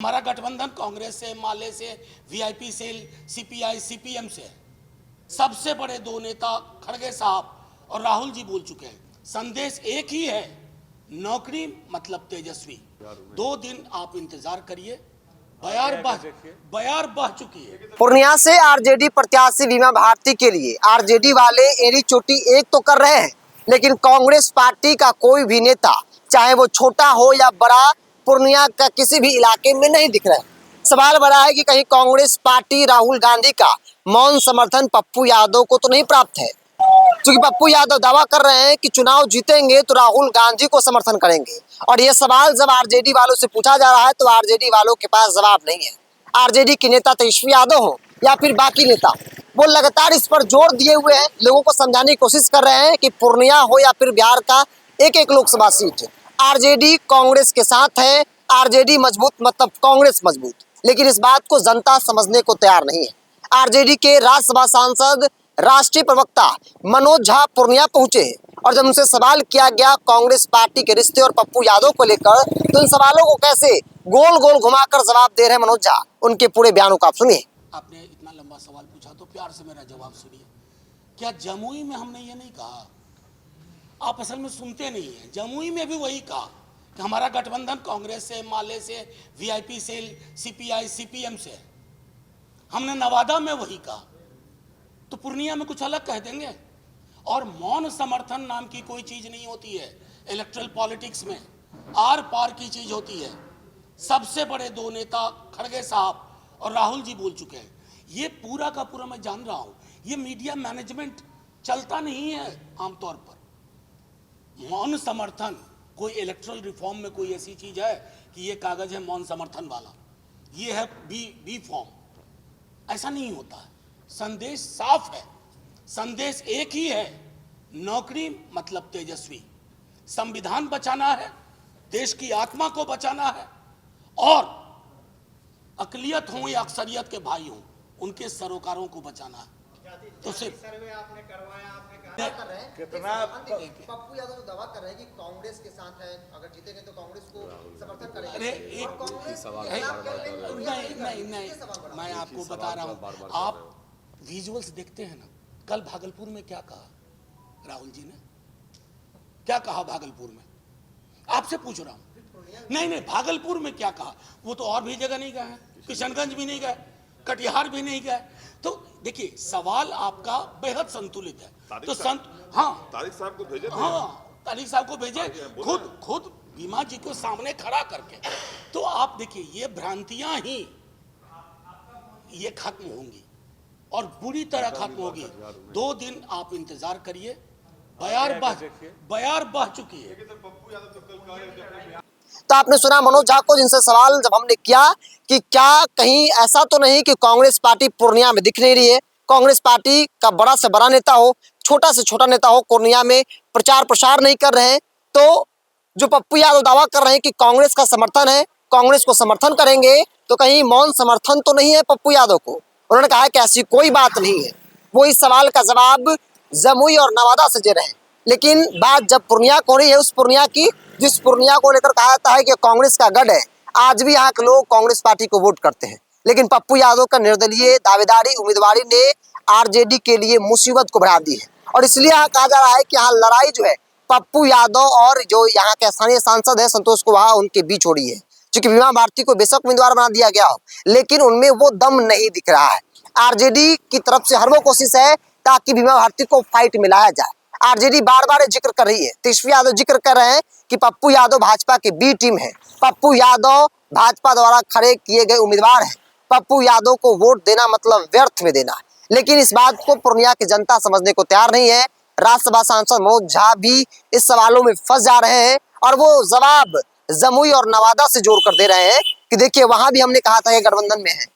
हमारा गठबंधन कांग्रेस से, माले से, वीआईपी सेल, सीपीआई, सीपीएम से। सबसे बड़े दो नेता खड़गे साहब और राहुल जी बोल चुके हैं। संदेश एक ही है, नौकरी मतलब तेजस्वी। 2 दिन आप इंतजार करिए, बयार बह चुकी है। पूर्णिया से आरजेडी प्रत्याशी बीमा भारती के लिए आरजेडी वाले एड़ी चोटी एक तो कर रहे हैं, लेकिन कांग्रेस पार्टी का कोई भी नेता, चाहे वो छोटा हो या बड़ा, पूर्णिया का किसी भी इलाके में नहीं दिख रहा है। सवाल बड़ा है कि कहीं कांग्रेस पार्टी राहुल गांधी का मौन समर्थन पप्पू यादव को तो नहीं प्राप्त है, क्योंकि पप्पू यादव दावा कर रहे हैं कि चुनाव जीतेंगे तो राहुल गांधी को समर्थन करेंगे। और ये सवाल जब आरजेडी वालों से पूछा जा रहा है तो आरजेडी वालों के पास जवाब नहीं है। आरजेडी के नेता तेजस्वी यादव हो या फिर बाकी नेता, वो लगातार इस पर जोर दिए हुए हैं, लोगों को समझाने की कोशिश कर रहे हैं कि पूर्णिया हो या फिर बिहार का एक एक लोकसभा सीट आरजेडी कांग्रेस के साथ है। आरजेडी मजबूत मतलब कांग्रेस मजबूत, लेकिन इस बात को जनता समझने को तैयार नहीं है। आरजेडी के राज्यसभा सांसद, राष्ट्रीय प्रवक्ता मनोज झा पूर्णिया पहुंचे और जब उनसे सवाल किया गया कांग्रेस पार्टी के रिश्ते और पप्पू यादव को लेकर, तो इन सवालों को कैसे गोल गोल घुमाकर जवाब दे रहे हैं मनोज झा। उनके पूरे बयानों को आप सुनिए। आपने इतना लंबा सवाल पूछा तो प्यार से मेरा जवाब सुनिए। क्या जमुई में हमने ये नहीं कहा? आप असल में सुनते नहीं है। जमुई में भी वही कहा कि हमारा गठबंधन कांग्रेस से, माले से, वीआईपी सेल, सीपीआई, सीपीएम से। हमने नवादा में वही कहा, तो पूर्णिया में कुछ अलग कह देंगे। और मौन समर्थन नाम की कोई चीज नहीं होती है इलेक्ट्रल पॉलिटिक्स में, आर पार की चीज होती है। सबसे बड़े दो नेता खड़गे साहब और राहुल जी बोल चुके हैं। ये पूरा का पूरा मैं जान रहा हूं, ये मीडिया मैनेजमेंट चलता नहीं है आमतौर पर। मौन समर्थन कोई इलेक्ट्रल रिफॉर्म में कोई ऐसी चीज है कि ये कागज है मौन समर्थन वाला, ये है बी फॉर्म, ऐसा नहीं होता है। संदेश साफ है, संदेश एक ही है, नौकरी मतलब तेजस्वी। संविधान बचाना है, देश की आत्मा को बचाना है, और अकलियत हो या अक्सरियत के भाई हों, उनके सरोकारों को बचाना है। तो सिर्फ सर्वे आपने करवाया, आपने कहा कर रहे हैं कितना पप्पू यादव तो दावा कर रहे हैं कि कांग्रेस के साथ है, अगर जीतेंगे तो कांग्रेस को समर्थन करेंगे। अरे एक नहीं, मैं आपको बता रहा हूं। आप विजुअल्स देखते हैं ना, कल भागलपुर में क्या कहा राहुल जी ने? क्या कहा भागलपुर में? आपसे पूछ रहा हूं। नहीं, भागलपुर में क्या कहा? वो तो और भी जगह नहीं गए हैं, किशनगंज भी नहीं गए, कटिहार भी नहीं गए। तो देखिए, सवाल आपका बेहद संतुलित है। तो तारिक साहब को भेजे, तारिक साहब को भेजे, खुद बीमा जी को सामने खड़ा करके। तो आप देखिए, ये भ्रांतियां ही ये खत्म होंगी और बुरी तरह खत्म होगी। 2 दिन आप इंतजार करिए, बयार बह चुकी है। तो आपने सुना मनोज झा को, जिनसे सवाल जब हमने किया कि क्या कहीं ऐसा तो नहीं कि कांग्रेस पार्टी पूर्णिया में दिख नहीं रही है, कांग्रेस पार्टी का बड़ा से बड़ा नेता हो, छोटा से छोटा नेता हो, पूर्णिया में प्रचार प्रसार नहीं कर रहे हैं। तो जो पप्पू यादव दावा कर रहे हैं कि कांग्रेस का समर्थन है, कांग्रेस को समर्थन करेंगे, तो कहीं मौन समर्थन तो नहीं है पप्पू यादव को? उन्होंने कहा कि ऐसी कोई बात नहीं है। वो इस सवाल का जवाब जमुई और नवादा से दे रहे हैं, लेकिन बात जब पूर्णिया को हो रही है, उस पूर्णिया की जिस पूर्णिया को लेकर कहा जाता है कि कांग्रेस का गढ़ है, आज भी यहाँ के लोग कांग्रेस पार्टी को वोट करते हैं। लेकिन पप्पू यादव का निर्दलीय दावेदारी उम्मीदवारी ने आरजेडी के लिए मुसीबत को बढ़ा दी है, और इसलिए यहाँ कहा जा रहा है कि यहाँ लड़ाई जो है पप्पू यादव और जो यहाँ के स्थानीय सांसद है संतोष कुशवाहा, उनके बीच हो रही है। क्योंकि बीमा भारती को बेशक उम्मीदवार बना दिया गया हो, लेकिन उनमें वो दम नहीं दिख रहा है। आरजेडी की तरफ से हर वो कोशिश है ताकि बीमा भारती को फाइट में लाया जाए। आरजेडी बार बार जिक्र कर रही है, तेजस्वी यादव जिक्र कर रहे हैं कि पप्पू यादव भाजपा की बी टीम है, पप्पू यादव भाजपा द्वारा खड़े किए गए उम्मीदवार हैं, पप्पू यादव को वोट देना मतलब व्यर्थ में देना। लेकिन इस बात को पूर्णिया की जनता समझने को तैयार नहीं है। राज्यसभा सांसद मनोज झा भी इस सवालों में फंस जा रहे हैं, और वो जवाब जमुई और नवादा से जोड़कर दे रहे हैं कि देखिए, वहां भी हमने कहा था ये गठबंधन में है।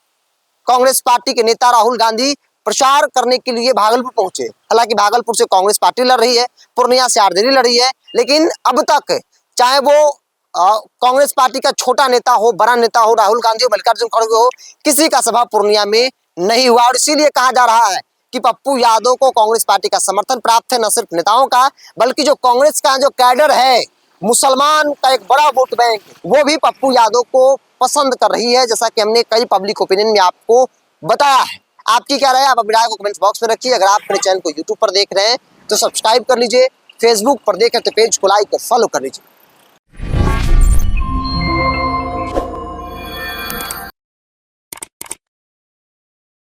कांग्रेस पार्टी के नेता राहुल गांधी प्रचार करने के लिए भागलपुर पहुंचे, हालांकि भागलपुर से कांग्रेस पार्टी लड़ रही है, पूर्णिया से आरजेडी लड़ रही है, लेकिन अब तक चाहे वो कांग्रेस पार्टी का छोटा नेता हो, बड़ा नेता हो, राहुल गांधी हो, मल्लिकार्जुन खड़गे हो, किसी का सभा पूर्णिया में नहीं हुआ। और इसीलिए कहा जा रहा है कि पप्पू यादव को कांग्रेस पार्टी का समर्थन प्राप्त है, न सिर्फ नेताओं का, बल्कि जो कांग्रेस का जो कैडर है, मुसलमान का एक बड़ा वोट बैंक, वो भी पप्पू यादव को पसंद कर रही है, जैसा कि हमने कई पब्लिक ओपिनियन में आपको बताया है। आपकी क्या राय है, आप अपनी राय को कमेंट बॉक्स में रखिए। अगर आप अपने चैनल को यूट्यूब पर देख रहे हैं तो सब्सक्राइब कर लीजिए, फेसबुक पर देख रहे हैं तो पेज को लाइक और फॉलो कर लीजिए।